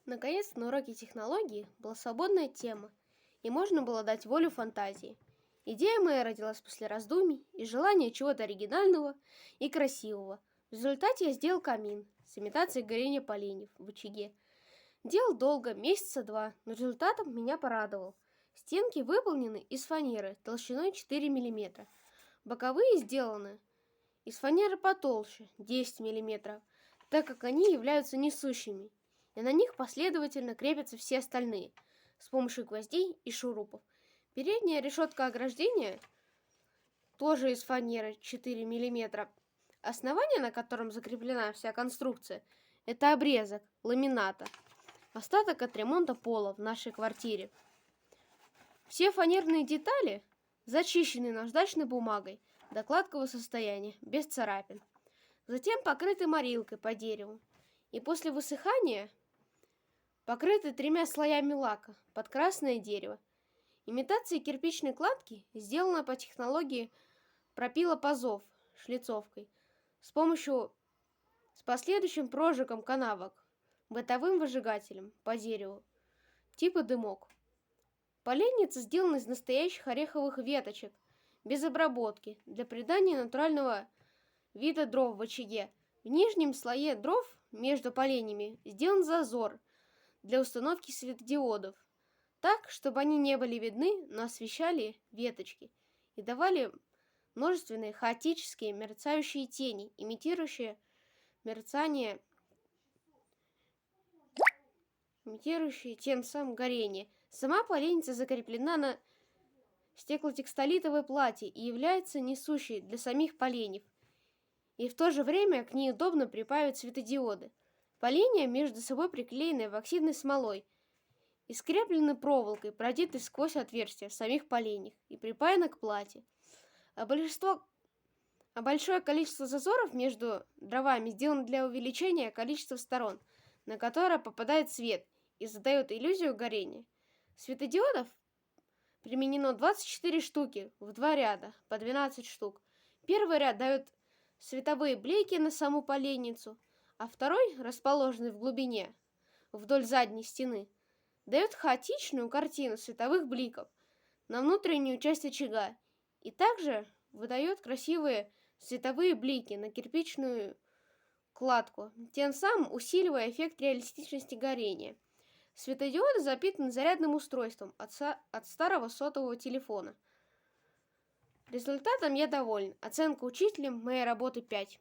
Наконец, на уроке технологии была свободная тема, и можно было дать волю фантазии. Идея моя родилась после раздумий и желания чего-то оригинального и красивого. В результате я сделал камин с имитацией горения поленьев в очаге. Делал долго, месяца два, но результатом меня порадовал. Стенки выполнены из фанеры толщиной 4 мм. Боковые сделаны из фанеры потолще 10 мм, так как они являются несущими, и на них последовательно крепятся все остальные с помощью гвоздей и шурупов. Передняя решетка ограждения тоже из фанеры 4 мм. Основание, на котором закреплена вся конструкция, это обрезок ламината, остаток от ремонта пола в нашей квартире. Все фанерные детали зачищены наждачной бумагой до гладкого состояния, без царапин. Затем покрыты морилкой по дереву, и после высыхания покрыты 3 слоями лака под красное дерево. Имитация кирпичной кладки сделана по технологии пропилопазов шлицовкой с последующим прожигом канавок бытовым выжигателем по дереву типа дымок. Поленница сделана из настоящих ореховых веточек без обработки для придания натурального вида дров в очаге. В нижнем слое дров между поленьями сделан зазор для установки светодиодов, так, чтобы они не были видны, но освещали веточки и давали множественные хаотические мерцающие тени, имитирующие тем самым горение. Сама поленница закреплена на стеклотекстолитовой плате и является несущей для самих поленьев, и в то же время к ней удобно припаивать светодиоды. Поленья между собой приклеены эвоксидной смолой и скреплены проволокой, продетой сквозь отверстия в самих поленьях и припаяны к плате. А большое количество зазоров между дровами сделано для увеличения количества сторон, на которое попадает свет и задает иллюзию горения. Светодиодов применено 24 штуки в 2 ряда, по 12 штук. Первый ряд дает световые блики на саму поленницу, а второй, расположенный в глубине, вдоль задней стены, дает хаотичную картину световых бликов на внутреннюю часть очага и также выдает красивые световые блики на кирпичную кладку, тем самым усиливая эффект реалистичности горения. Светодиоды запитаны зарядным устройством от старого сотового телефона. Результатом я доволен. Оценка учителем моей работы 5.